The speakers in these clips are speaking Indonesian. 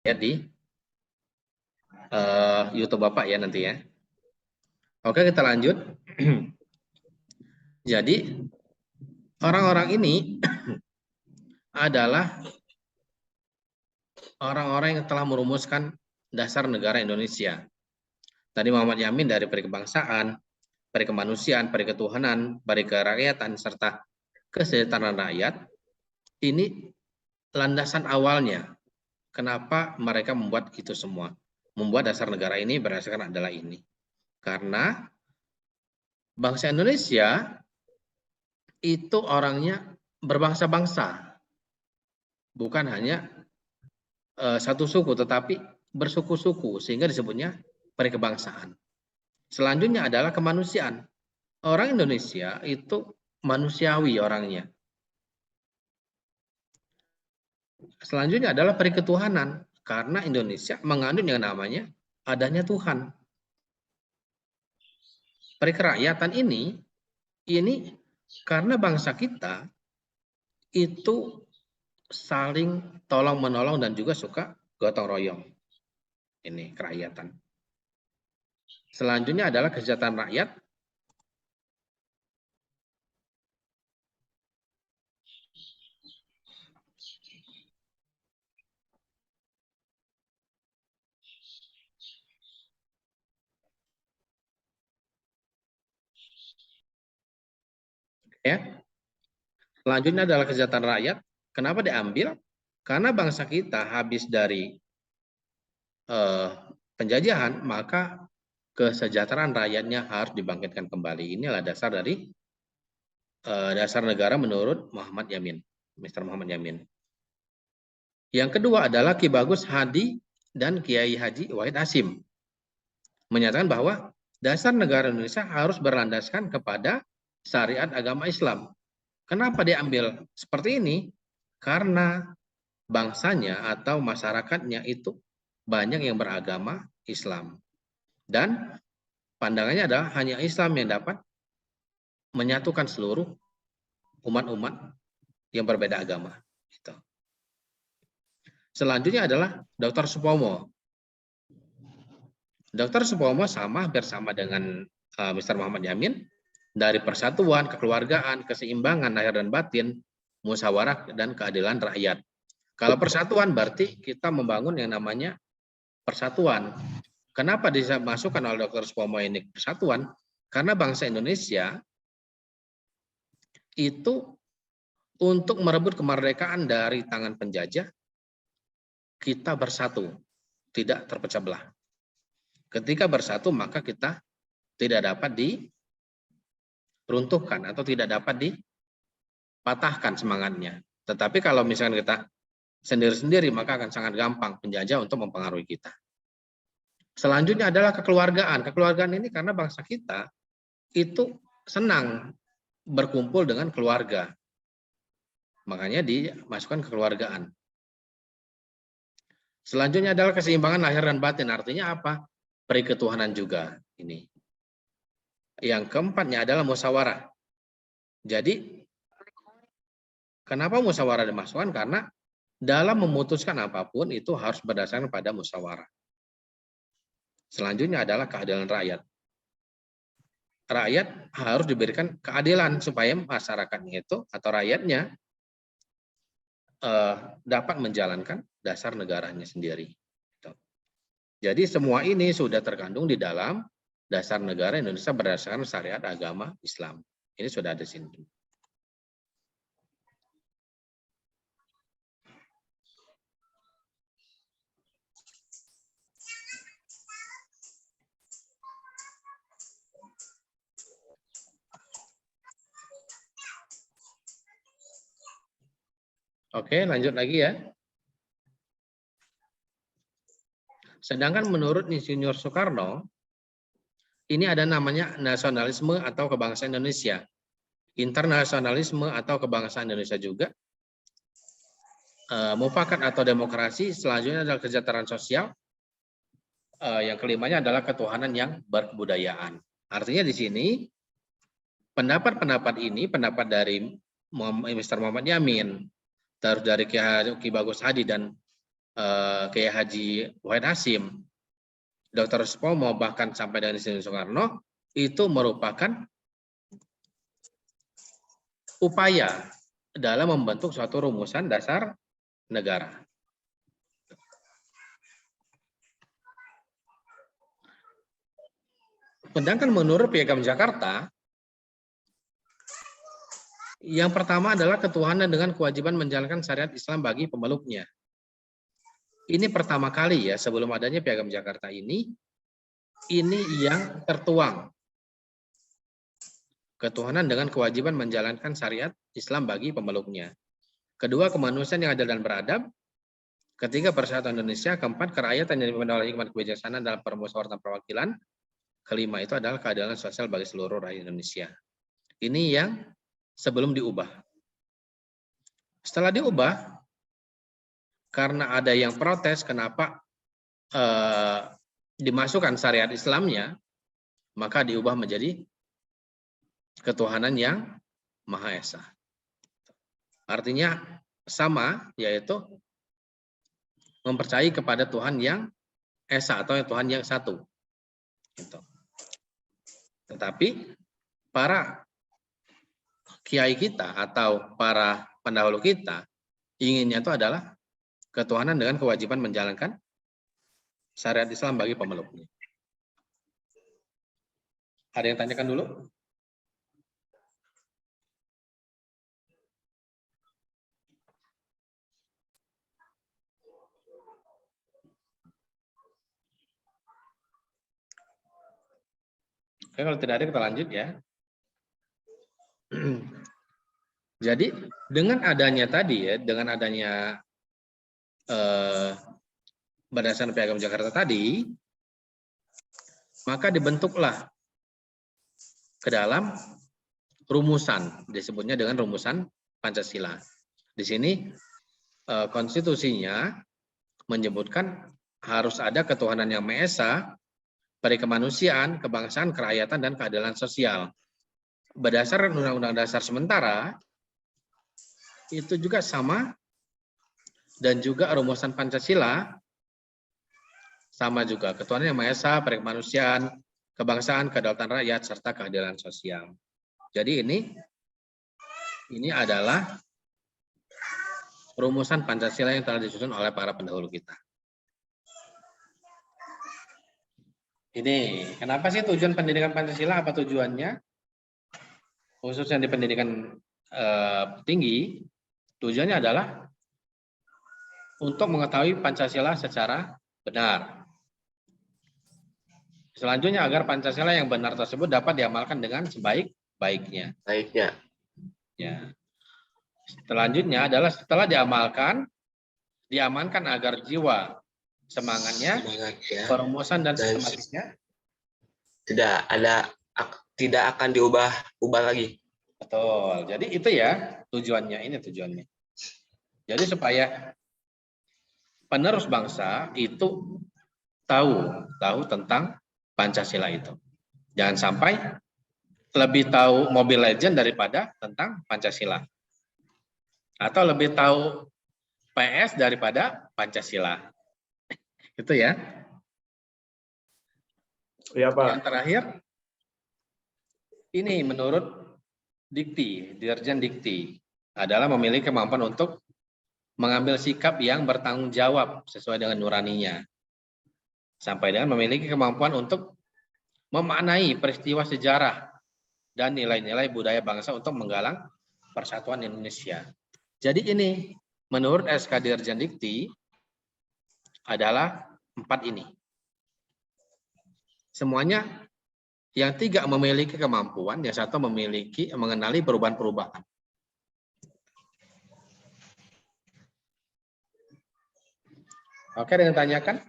lihat di YouTube Bapak ya nanti ya. Oke, kita lanjut. Jadi orang-orang ini adalah orang-orang yang telah merumuskan dasar negara Indonesia. Tadi Muhammad Yamin dari perikebangsaan, perikemanusiaan, periketuhanan, perikerakyatan, serta kesejahteraan rakyat. Ini landasan awalnya. Kenapa mereka membuat itu semua? Membuat dasar negara ini berdasarkan adalah ini. Karena bangsa Indonesia itu orangnya berbangsa-bangsa. Bukan hanya satu suku, tetapi bersuku-suku, sehingga disebutnya perikebangsaan. Selanjutnya adalah kemanusiaan. Orang Indonesia itu manusiawi orangnya. Selanjutnya adalah periketuhanan, karena Indonesia mengandung yang namanya adanya Tuhan. Perikerakyatan ini karena bangsa kita itu saling tolong menolong dan juga suka gotong royong. Ini kerakyatan. Selanjutnya adalah kesejahteraan rakyat. Ya. Selanjutnya adalah kesejahteraan rakyat. Kenapa diambil? Karena bangsa kita habis dari penjajahan, maka kesejahteraan rakyatnya harus dibangkitkan kembali. Inilah dasar dari dasar negara menurut Muhammad Yamin, Mr. Muhammad Yamin. Yang kedua adalah Ki Bagus Hadi dan Kiai Haji Wahid Hasyim menyatakan bahwa dasar negara Indonesia harus berlandaskan kepada syariat agama Islam. Kenapa diambil seperti ini? Karena bangsanya atau masyarakatnya itu banyak yang beragama Islam. Dan pandangannya adalah hanya Islam yang dapat menyatukan seluruh umat-umat yang berbeda agama. Gitu. Selanjutnya adalah Dr. Supomo. Dr. Supomo hampir sama dengan Mr. Muhammad Yamin, dari persatuan, kekeluargaan, keseimbangan lahir dan batin, musyawarah dan keadilan rakyat. Kalau persatuan berarti kita membangun yang namanya persatuan. Kenapa dimasukkan oleh Dr. Supomo ini persatuan? Karena bangsa Indonesia itu untuk merebut kemerdekaan dari tangan penjajah, kita bersatu, tidak terpecah belah. Ketika bersatu, maka kita tidak dapat diruntuhkan atau tidak dapat dipatahkan semangatnya. Tetapi kalau misalnya kita sendiri-sendiri, maka akan sangat gampang penjajah untuk mempengaruhi kita. Selanjutnya adalah kekeluargaan. Kekeluargaan ini karena bangsa kita itu senang berkumpul dengan keluarga. Makanya dimasukkan kekeluargaan. Selanjutnya adalah keseimbangan lahir dan batin. Artinya apa? Periketuhanan juga ini. Yang keempatnya adalah musyawarah. Jadi kenapa musyawarah dimasukkan? Karena dalam memutuskan apapun itu harus berdasarkan pada musyawarah. Selanjutnya adalah keadilan rakyat. Rakyat harus diberikan keadilan supaya masyarakatnya itu atau rakyatnya dapat menjalankan dasar negaranya sendiri. Jadi semua ini sudah terkandung di dalam dasar negara Indonesia berdasarkan syariat agama Islam. Ini sudah ada di sini. Oke, lanjut lagi ya. Sedangkan menurut Insinyur Soekarno, ini ada namanya nasionalisme atau kebangsaan Indonesia. Internasionalisme atau kebangsaan Indonesia juga. Mufakat atau demokrasi, selanjutnya adalah kesejahteraan sosial. Yang kelimanya adalah ketuhanan yang berkebudayaan. Artinya di sini, pendapat-pendapat ini, pendapat dari Mr. Muhammad Yamin, terus dari Ki Bagus Hadi dan Kiai Haji Wahid Hasyim, Dr. Supomo, bahkan sampai dengan Insinyur Soekarno, itu merupakan upaya dalam membentuk suatu rumusan dasar negara. Sedangkan menurut Piagam Jakarta, yang pertama adalah ketuhanan dengan kewajiban menjalankan syariat Islam bagi pemeluknya. Ini pertama kali ya, sebelum adanya Piagam Jakarta ini yang tertuang. Ketuhanan dengan kewajiban menjalankan syariat Islam bagi pemeluknya. Kedua, kemanusiaan yang adil dan beradab. Ketiga, persatuan Indonesia. Keempat, kerakyatan yang dipimpin oleh hikmat kebijaksanaan dalam permusyawaratan perwakilan. Kelima, itu adalah keadilan sosial bagi seluruh rakyat Indonesia. Ini yang sebelum diubah. Setelah diubah, karena ada yang protes kenapa dimasukkan syariat Islamnya, maka diubah menjadi ketuhanan yang Maha Esa. Artinya sama, yaitu mempercayai kepada Tuhan yang Esa atau Tuhan yang satu. Gitu. Tetapi para kiai kita atau para pendahulu kita inginnya itu adalah ketuhanan dengan kewajiban menjalankan syariat Islam bagi pemeluknya. Ada yang tanyakan dulu? Oke, kalau tidak ada kita lanjut ya. Jadi dengan adanya tadi ya, dengan adanya berdasarkan Piagam Jakarta tadi, maka dibentuklah ke dalam rumusan, disebutnya dengan rumusan Pancasila. Di sini konstitusinya menyebutkan harus ada ketuhanan yang Maha Esa, pada kemanusiaan, kebangsaan, kerakyatan, dan keadilan sosial. Berdasarkan Undang-Undang Dasar sementara, itu juga sama, dan juga rumusan Pancasila, sama juga. Ketuhanan yang Maha Esa, pada kemanusiaan, kebangsaan, kedaulatan rakyat, serta keadilan sosial. Jadi ini adalah rumusan Pancasila yang telah disusun oleh para pendahulu kita. Ini, kenapa sih tujuan pendidikan Pancasila? Apa tujuannya? Khususnya di pendidikan tinggi, tujuannya adalah untuk mengetahui Pancasila secara benar. Selanjutnya agar Pancasila yang benar tersebut dapat diamalkan dengan sebaik-baiknya. Baiknya. Ya. Selanjutnya adalah setelah diamankan agar jiwa semangatnya, perumusan dan sistematiknya tidak akan diubah lagi. Betul. Jadi itu ya tujuannya, ini tujuannya. Jadi supaya penerus bangsa itu tahu tentang Pancasila itu. Jangan sampai lebih tahu Mobile Legends daripada tentang Pancasila. Atau lebih tahu PS daripada Pancasila. Itu ya. Iya, Pak. Yang terakhir, ini menurut Dirjen Dikti adalah memiliki kemampuan untuk mengambil sikap yang bertanggung jawab sesuai dengan nuraninya. Sampai dengan memiliki kemampuan untuk memaknai peristiwa sejarah dan nilai-nilai budaya bangsa untuk menggalang persatuan Indonesia. Jadi ini menurut SK Dirjen Dikti adalah 4 ini. Semuanya yang 3 memiliki kemampuan, yang 1 mengenali perubahan-perubahan. Oke, ada yang tanyakan?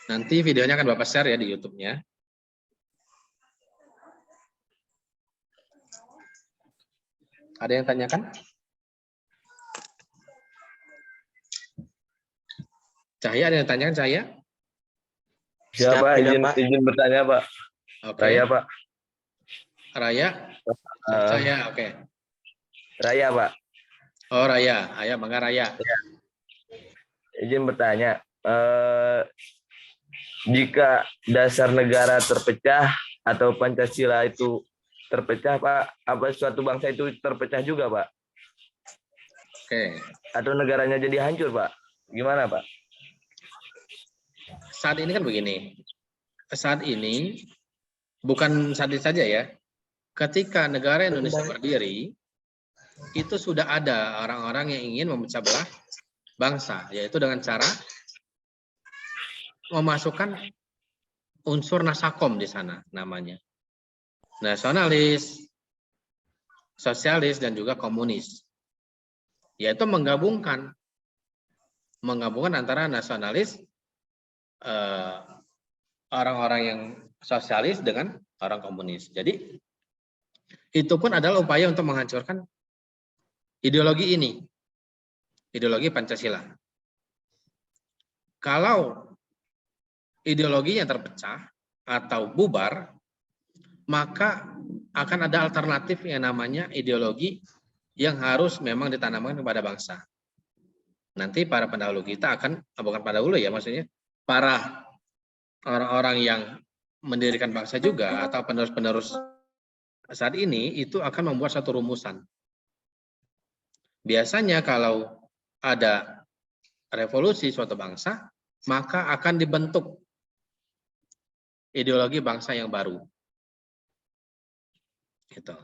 Nanti videonya akan Bapak share ya di YouTube-nya. Ada yang tanyakan? Cahaya, ada yang tanyakan Cahaya? Siapa izin bertanya, Pak? Oke. Raya, Pak. Raya. Saya, oke. Raya, Pak. Oh, Raya. Ayo, Bangga Raya. Izin bertanya, jika dasar negara terpecah atau Pancasila itu terpecah, Pak, apa suatu bangsa itu terpecah juga, Pak? Oke. Atau negaranya jadi hancur, Pak? Gimana, Pak? Saat ini kan begini. Saat ini, bukan saat ini saja ya. Ketika negara Indonesia berdiri, itu sudah ada orang-orang yang ingin memecah belah bangsa, yaitu dengan cara memasukkan unsur nasakom di sana namanya. Nasionalis, sosialis, dan juga komunis. Yaitu menggabungkan antara nasionalis, orang-orang yang sosialis dengan orang komunis. Jadi itu pun adalah upaya untuk menghancurkan ideologi ini, ideologi Pancasila. Kalau ideologinya terpecah atau bubar, maka akan ada alternatif yang namanya ideologi yang harus memang ditanamkan kepada bangsa. Nanti para pendahulu kita akan, bukan pendahulu ya, maksudnya para orang-orang yang mendirikan bangsa juga atau penerus-penerus saat ini itu akan membuat satu rumusan. Biasanya kalau ada revolusi suatu bangsa, maka akan dibentuk ideologi bangsa yang baru. Gitu.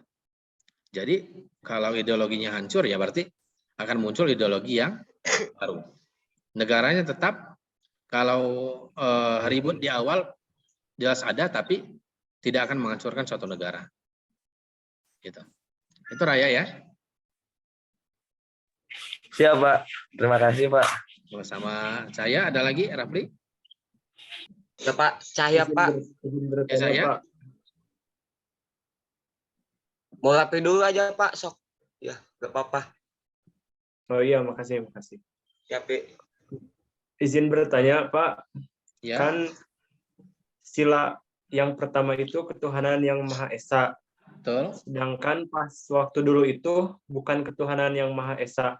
Jadi kalau ideologinya hancur ya berarti akan muncul ideologi yang baru. Negaranya tetap, kalau ribut di awal jelas ada, tapi tidak akan menghancurkan suatu negara. Gitu. Itu Raya ya. Siap, Pak. Terima kasih, Pak. Sama saya ada lagi, Rafli? Ya, Pak. Cahaya, Pak. Ya, saya. Pak. Mau rapi dulu aja, Pak. Sok. Ya, gak apa-apa. Oh iya, makasih. Ya, Pi. Izin bertanya, Pak. Ya. Kan sila yang pertama itu ketuhanan yang Maha Esa. Betul. Sedangkan pas waktu dulu itu bukan ketuhanan yang Maha Esa.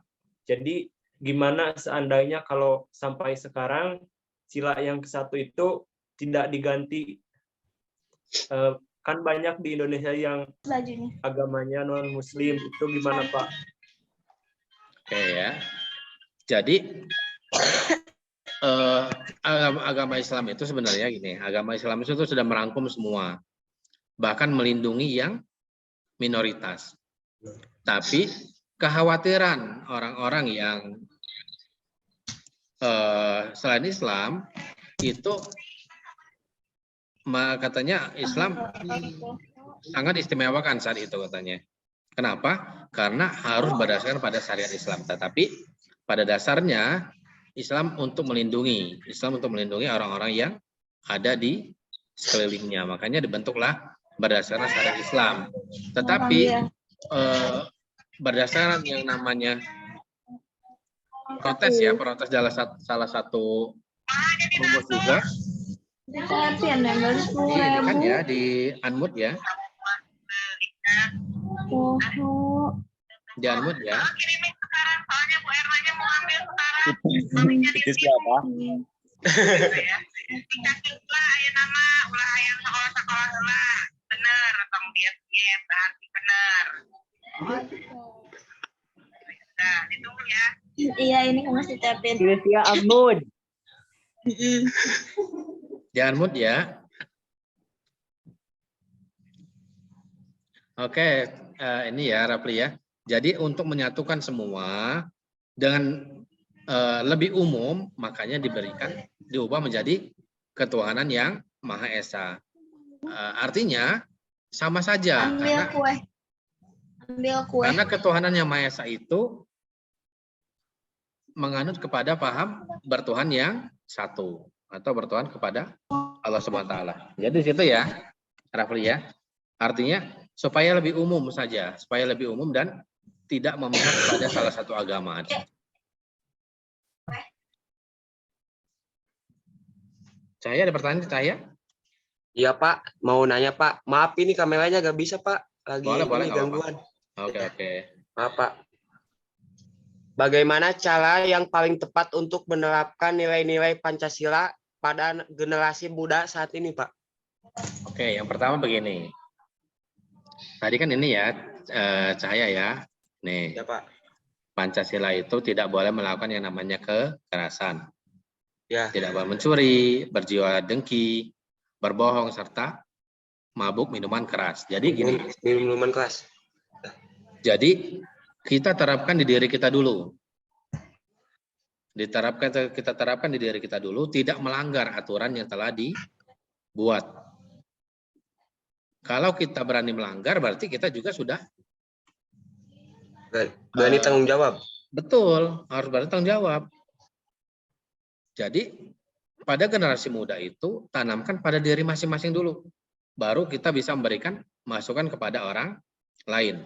Jadi gimana seandainya kalau sampai sekarang sila yang ke-1 itu tidak diganti? Kan banyak di Indonesia yang agamanya non-muslim, itu gimana, Pak? Oke ya. Jadi agama Islam itu sebenarnya gini, agama Islam itu sudah merangkum semua, bahkan melindungi yang minoritas. Tapi kekhawatiran orang-orang yang selain Islam itu katanya Islam sangat istimewakan saat itu katanya. Kenapa? Karena harus berdasarkan pada syariat Islam. Tetapi pada dasarnya Islam untuk melindungi orang-orang yang ada di sekelilingnya. Makanya dibentuklah berdasarkan syariat Islam. Tetapi berdasarkan yang namanya protes ya, protes adalah salah satu rumus juga. Ini kan ya di unmute ya. Di unmute ya. Itu siapa? Bener, kemudian berarti benar. Nah, ditunggu ya. Iya, ini kamu masih tapin. Silvia Amud. Di unmute ya. Oke, ini ya Rafli ya. Jadi untuk menyatukan semua dengan lebih umum, makanya diubah menjadi ketuhanan yang Maha Esa. Artinya sama saja Ambil kue. karena ketuhanan yang Maha Esa itu menganut kepada paham bertuhan yang satu atau bertuhan kepada Allah Subhanahu wa taala. Jadi di situ ya, Rafli ya. Artinya supaya lebih umum saja, supaya lebih umum dan tidak memihak pada salah satu agama. Saya ada pertanyaan, saya? Iya Pak, mau nanya Pak. Maaf ini kameranya gak bisa Pak. Lagi Boleh, ini nggak apa-apa. gangguan. Oke. Maaf Pak. Bagaimana cara yang paling tepat untuk menerapkan nilai-nilai Pancasila pada generasi muda saat ini Pak? Oke, yang pertama begini. Tadi kan ini ya, Cahaya ya. Nih, Ya Pak. Pancasila itu tidak boleh melakukan yang namanya kekerasan. Ya. Tidak boleh mencuri, berjiwa dengki, berbohong, serta mabuk minuman keras. Jadi gini, Minuman keras. jadi kita terapkan di diri kita dulu. Kita terapkan di diri kita dulu, tidak melanggar aturan yang telah dibuat. Kalau kita berani melanggar, berarti kita juga sudah Berani tanggung jawab. betul, harus bertanggung jawab. Jadi pada generasi muda itu tanamkan pada diri masing-masing dulu. Baru kita bisa memberikan masukan kepada orang lain.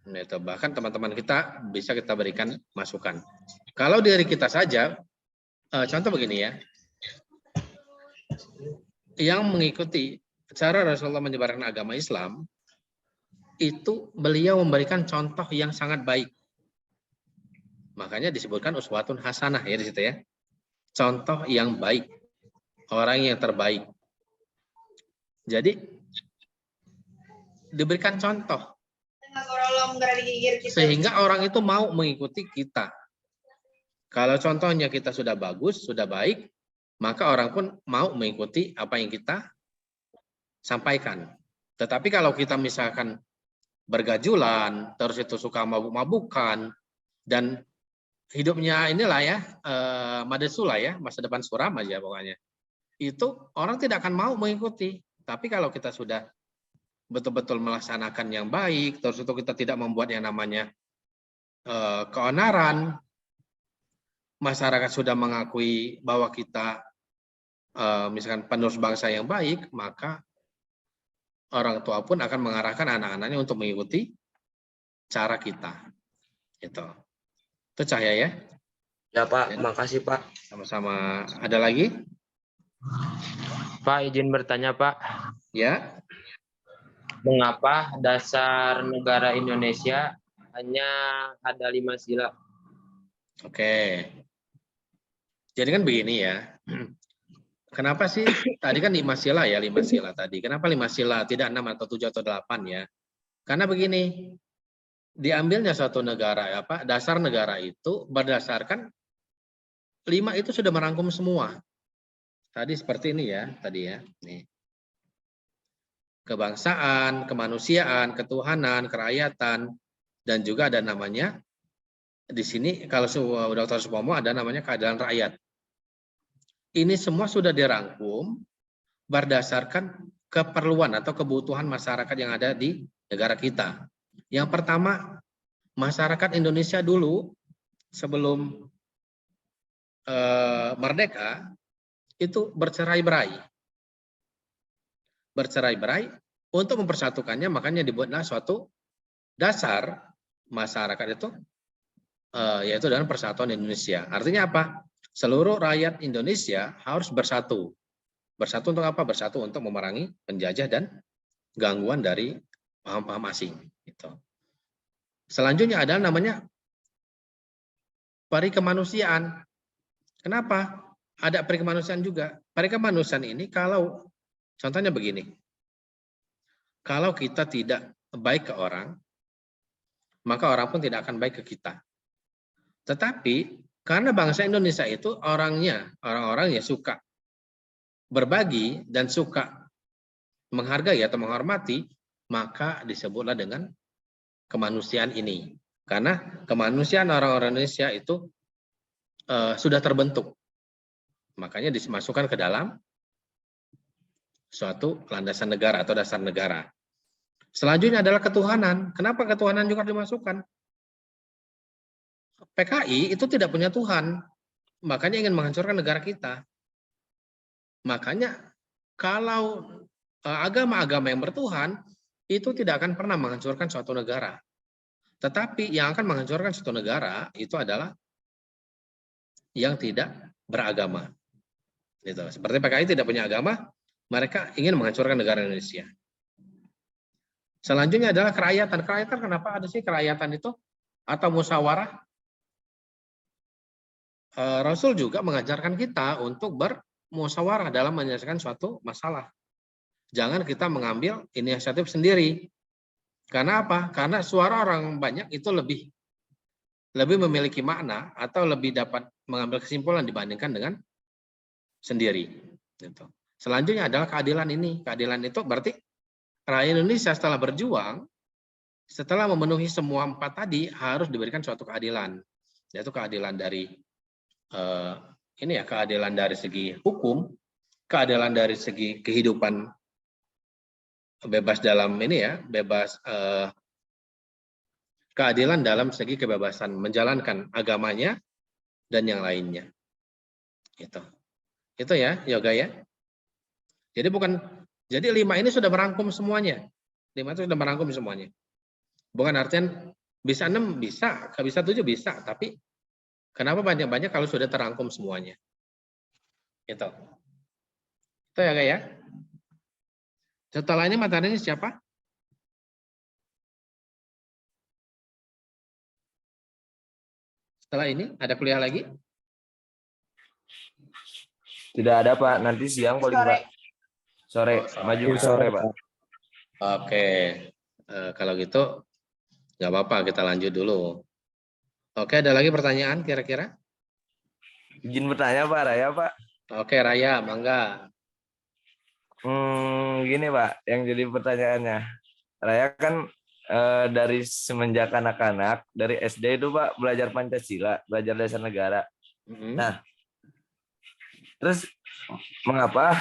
Itu. Bahkan teman-teman kita bisa kita berikan masukan. Kalau diri kita saja, contoh begini ya, yang mengikuti cara Rasulullah menyebarkan agama Islam, itu beliau memberikan contoh yang sangat baik. Makanya disebutkan uswatun hasanah ya di situ ya. Contoh yang baik, orang yang terbaik. Jadi diberikan contoh sehingga orang itu mau mengikuti kita. Kalau contohnya kita sudah bagus, sudah baik, maka orang pun mau mengikuti apa yang kita sampaikan. Tetapi kalau kita misalkan bergajulan, terus itu suka mabuk-mabukan, dan hidupnya inilah ya, madesula ya, masa depan suram aja pokoknya. Itu orang tidak akan mau mengikuti. Tapi kalau kita sudah betul-betul melaksanakan yang baik, terus itu kita tidak membuat yang namanya keonaran, masyarakat sudah mengakui bahwa kita misalkan penerus bangsa yang baik, maka orang tua pun akan mengarahkan anak-anaknya untuk mengikuti cara kita. Itu Cahaya ya. Ya Pak, makasih Pak. Sama-sama. Ada lagi? Pak, izin bertanya Pak. Ya. Mengapa dasar negara Indonesia hanya ada 5 sila? Oke. Jadi kan begini ya. Kenapa sih tadi kan 5 sila ya, 5 sila tadi. Kenapa 5 sila, tidak 6 atau 7 atau 8 ya? Karena begini, diambilnya suatu negara apa, dasar negara itu berdasarkan 5 itu sudah merangkum semua. Tadi seperti ini ya, tadi ya. Nih. Kebangsaan, kemanusiaan, ketuhanan, kerakyatan, dan juga ada namanya di sini kalau Dr. Supomo ada namanya keadilan rakyat. Ini semua sudah dirangkum berdasarkan keperluan atau kebutuhan masyarakat yang ada di negara kita. Yang pertama, masyarakat Indonesia dulu sebelum merdeka itu bercerai-berai. Bercerai-berai untuk mempersatukannya, makanya dibuatlah suatu dasar masyarakat itu yaitu dengan persatuan Indonesia. Artinya apa? Seluruh rakyat Indonesia harus bersatu. Bersatu untuk apa? Bersatu untuk memerangi penjajah dan gangguan dari paham-paham asing. Gitu. Selanjutnya adalah namanya perikemanusiaan. Kenapa? Ada perikemanusiaan juga. Perikemanusiaan ini kalau contohnya begini. Kalau kita tidak baik ke orang, maka orang pun tidak akan baik ke kita. Tetapi karena bangsa Indonesia itu orang-orang yang suka berbagi dan suka menghargai atau menghormati, maka disebutlah dengan kemanusiaan ini. Karena kemanusiaan orang-orang Indonesia itu sudah terbentuk. Makanya dimasukkan ke dalam suatu landasan negara atau dasar negara. Selanjutnya adalah ketuhanan. Kenapa ketuhanan juga dimasukkan? PKI itu tidak punya Tuhan, makanya ingin menghancurkan negara kita. Makanya kalau agama-agama yang bertuhan itu tidak akan pernah menghancurkan suatu negara. Tetapi yang akan menghancurkan suatu negara itu adalah yang tidak beragama. Gitu. Seperti PKI tidak punya agama, Mereka ingin menghancurkan negara Indonesia. Selanjutnya adalah kerakyatan. Kerakyatan, kenapa ada sih kerakyatan itu? Atau musyawarah? Rasul juga mengajarkan kita untuk bermusyawarah dalam menyelesaikan suatu masalah. Jangan kita mengambil inisiatif sendiri. Karena apa? Karena suara orang banyak itu lebih memiliki makna atau lebih dapat mengambil kesimpulan dibandingkan dengan sendiri. Gitu. Selanjutnya adalah keadilan ini. Keadilan itu berarti rakyat Indonesia setelah berjuang, setelah memenuhi semua 4 tadi, harus diberikan suatu keadilan. Yaitu keadilan dari keadilan dari segi hukum, keadilan dari segi kehidupan bebas dalam keadilan dalam segi kebebasan menjalankan agamanya dan yang lainnya. Itu ya, Yoga ya. Jadi 5 ini sudah merangkum semuanya. 5 itu sudah merangkum semuanya. Bukan artian bisa 6 bisa, bisa 7 bisa, tapi kenapa banyak-banyak kalau sudah terangkum semuanya? Itu ya, Kak ya. Setelah ini materinya siapa? Setelah ini ada kuliah lagi? Tidak ada, Pak. Nanti siang paling, Pak. Sore, maju ke sore, Pak. Oke. Kalau gitu nggak apa-apa, kita lanjut dulu. Oke, ada lagi pertanyaan kira-kira? Izin bertanya, Pak, Raya, Pak. Oke, Raya, mangga. Gini, Pak, yang jadi pertanyaannya. Raya kan dari semenjak anak-anak, dari SD itu, Pak, belajar Pancasila, belajar dasar negara. Nah, terus mengapa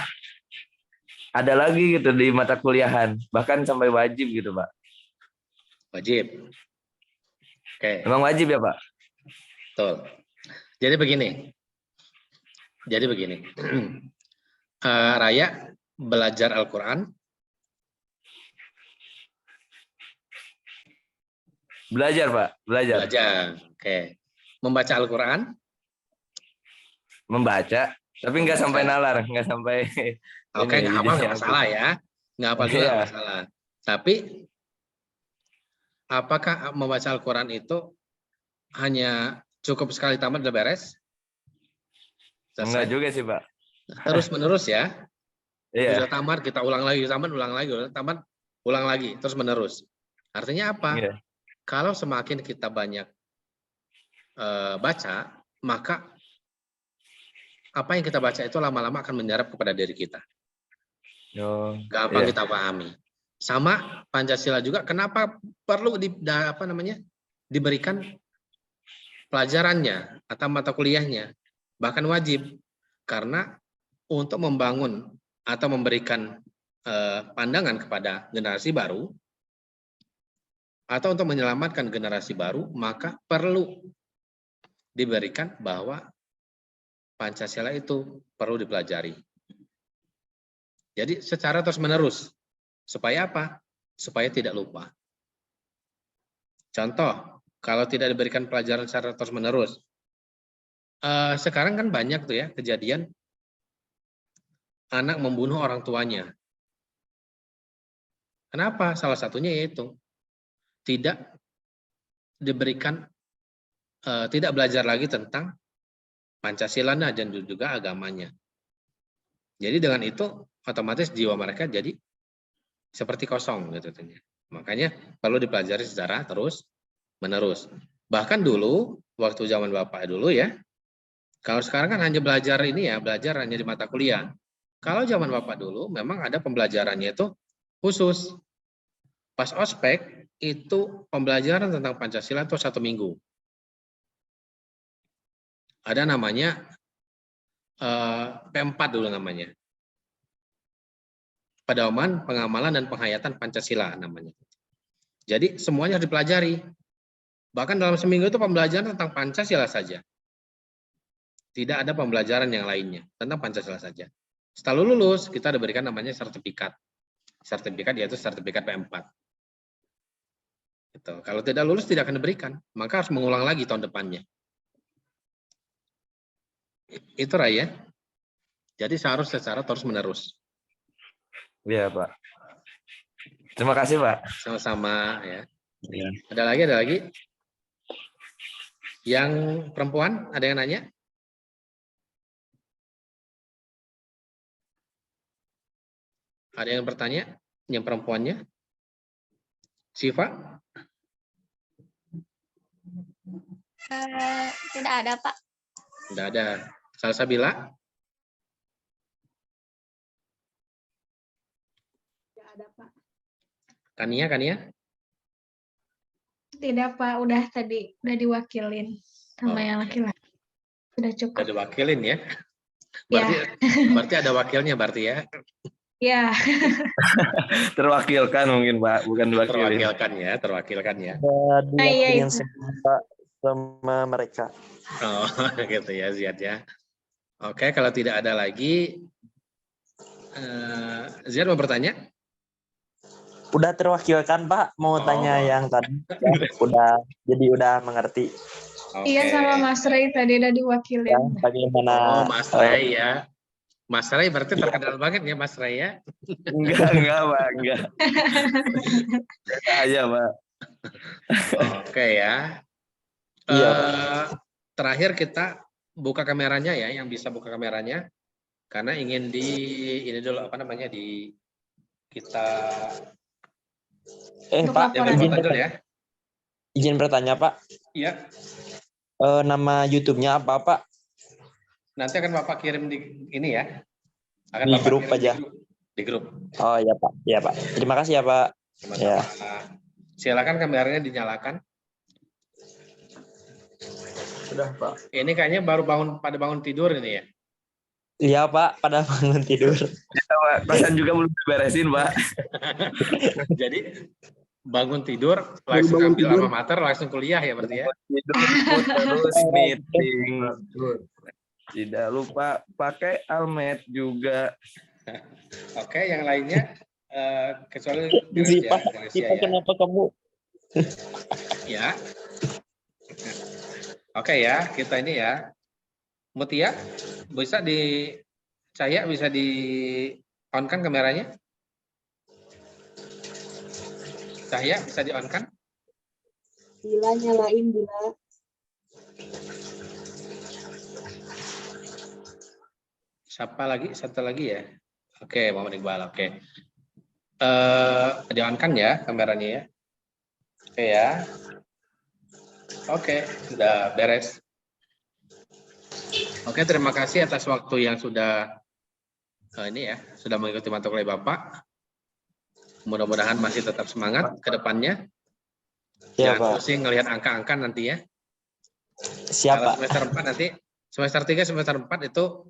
ada lagi gitu di mata kuliahan, bahkan sampai wajib gitu, Pak? Wajib. Oke. Memang wajib ya, Pak? Betul. Jadi begini. Raya belajar Al-Quran. Belajar, Pak. Belajar. Oke. Membaca Al-Quran. Membaca, tapi nggak sampai nalar, nggak sampai. Oke, nggak apa, nggak masalah ya. Nggak apa juga nggak masalah. Tapi apakah membaca Al-Quran itu hanya cukup sekali tamat udah beres? Enggak juga sih, Pak. Terus menerus ya. Iya. Sudah tamat, kita ulang lagi, tamat, ulang lagi, terus menerus. Artinya apa? Iya. Kalau semakin kita banyak baca, maka apa yang kita baca itu lama-lama akan menyerap kepada diri kita. Gampang kita pahami. Sama Pancasila juga, kenapa perlu diberikan pelajarannya atau mata kuliahnya, bahkan wajib, karena untuk membangun atau memberikan pandangan kepada generasi baru, atau untuk menyelamatkan generasi baru, maka perlu diberikan bahwa Pancasila itu perlu dipelajari. Jadi secara terus-menerus. Supaya apa? Supaya tidak lupa. Contoh, kalau tidak diberikan pelajaran secara terus-menerus. Sekarang kan banyak tuh ya kejadian anak membunuh orang tuanya. Kenapa? Salah satunya yaitu tidak diberikan, tidak belajar lagi tentang Pancasila dan juga agamanya. Jadi dengan itu otomatis jiwa mereka jadi seperti kosong gitu. Makanya perlu dipelajari secara terus-menerus. Bahkan dulu waktu zaman Bapak dulu ya. Kalau sekarang kan hanya belajar belajar hanya di mata kuliah. Kalau zaman Bapak dulu memang ada pembelajarannya itu khusus. Pas ospek itu pembelajaran tentang Pancasila itu 1 minggu. Ada namanya P4 dulu namanya. Pedoman, Pengamalan, dan Penghayatan Pancasila namanya. Jadi semuanya harus dipelajari. Bahkan dalam seminggu itu pembelajaran tentang Pancasila saja. Tidak ada pembelajaran yang lainnya, tentang Pancasila saja. Setelah lulus, kita diberikan namanya sertifikat. Sertifikat yaitu sertifikat P4. Gitu. Kalau tidak lulus tidak akan diberikan, maka harus mengulang lagi tahun depannya. Itu Raya. Jadi harus secara terus-menerus. Iya, Pak. Terima kasih, Pak. Sama-sama ya. Iya. Ada lagi? Yang perempuan, ada yang nanya? Ada yang bertanya? Yang perempuannya? Siva? Tidak ada, Pak. Tidak ada. Salsabila? Tidak ada, Pak. Kania? Tidak, Pak. Udah diwakilin sama yang laki-laki. Sudah cukup. Ada wakilin ya? Ya. Berarti ada wakilnya berarti ya? Ya. Terwakilkan mungkin, Pak, bukan diwakilin. Terwakilkan ya. Iya, itu. Sama mereka. Oh, gitu ya, Ziad ya. Oke, kalau tidak ada lagi, Ziad mau bertanya? Udah terwakilkan, Pak. Mau tanya yang tadi. Ya, udah mengerti. Iya, sama Mas Ray tadi udah diwakilin. Ya, bagaimana? Mas Ray ya. Mas Ray berarti terkenal banget ya, Mas Ray ya? Enggak, Pak, enggak. Beda aja, Pak. Oke ya. Iya. Terakhir kita buka kameranya ya, yang bisa buka kameranya. Karena ingin ini dulu kita Pak, izin bertanya, Pak. Iya. Nama YouTube-nya apa, Pak? Nanti akan Bapak kirim di ini ya. Di grup aja. Di grup. Oh iya, Pak. Iya, Pak. Terima kasih ya, Pak. Sama-sama. Ya. Silakan kameranya dinyalakan. Sudah, Pak. Ini kayaknya pada bangun tidur ini ya. Iya, Pak. Pada bangun tidur. Ya, Pak. Kosan juga belum diberesin, Pak. Jadi bangun tidur, langsung ambil alma mater, langsung kuliah ya berarti ya. Tidur terus meeting. Tidak lupa pakai almet juga. Oke, yang lainnya kecuali Sipa, ya. kenapa kamu? Ya. Oke ya, kita ini ya. Mutia, bisa bisa di on kan kameranya? Cahaya bisa di on kan? Bila nyalain bila. Siapa lagi? Satu lagi ya. Oke, Muhammad Iqbal. Oke. Di on kan ya kameranya ya. Oke ya. Oke, sudah beres. Oke, terima kasih atas waktu yang sudah sudah mengikuti mata kuliah Bapak. Mudah-mudahan masih tetap semangat ke depannya. Ya, Jangan Pak. pusing ngelihat angka-angka nanti ya. Siapa? Kalau semester 4 nanti, semester 3, semester 4 itu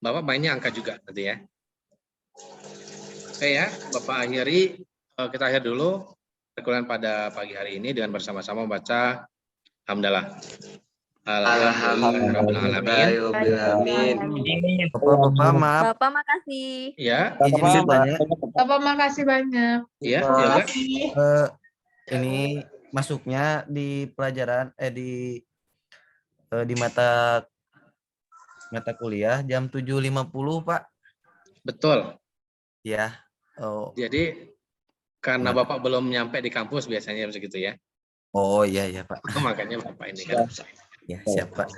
Bapak mainnya angka juga nanti ya. Oke ya, Bapak akhiri, kita akhir dulu perkuliahan pada pagi hari ini dengan bersama-sama membaca Hamdalah. Alhamdulillahirrahmanirrahim. Bapak, maaf. Bapak makasih. Ya, Izin bertanya. Bapak makasih banyak. ya, Terima ya. kasih. Ini masuknya di pelajaran di mata kuliah jam 7.50, Pak. Betul. Ya. Oh. Jadi karena Bapak belum nyampe di kampus biasanya begitu ya. Oh iya Pak. Makanya Bapak ini kan. Ya, siap, Pak.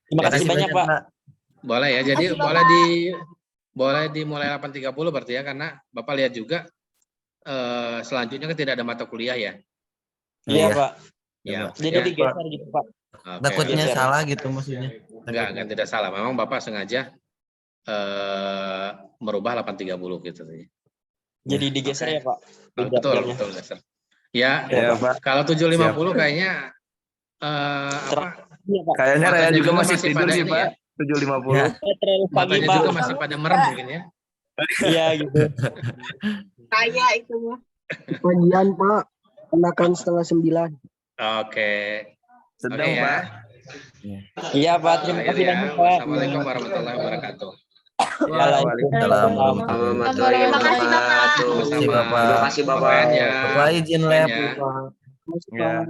Terima kasih banyak, Pak. Boleh ya. Jadi boleh dimulai 8.30 berarti ya, karena Bapak lihat juga selanjutnya kan tidak ada mata kuliah ya. Iya, Pak. Ya. Jadi digeser gitu, Pak. Oke. Takutnya salah gitu maksudnya. Enggak, tidak salah. Memang Bapak sengaja merubah 8.30 gitu. Jadi digeser ya, Pak. Betul, geser. Ya, Pak. Kalau 7.50 kayaknya Kayaknya Raya juga masih tidur sih, ini Pak. 7.50. Matanya juga masih pada merem mungkin ya. Iya gitu. Kayak itu mah. Kajian, Pak. Enakan 8:30. Oke. Sedang, ya. Pak. Iya, Pak. Terima kasih banyak, Pak. Assalamualaikum warahmatullahi wabarakatuh. Waalaikumsalam. Terima kasih, Bapak. Terima kasih, Bapak. Terima kasih, Bapak. Bapak izin lab. Ya.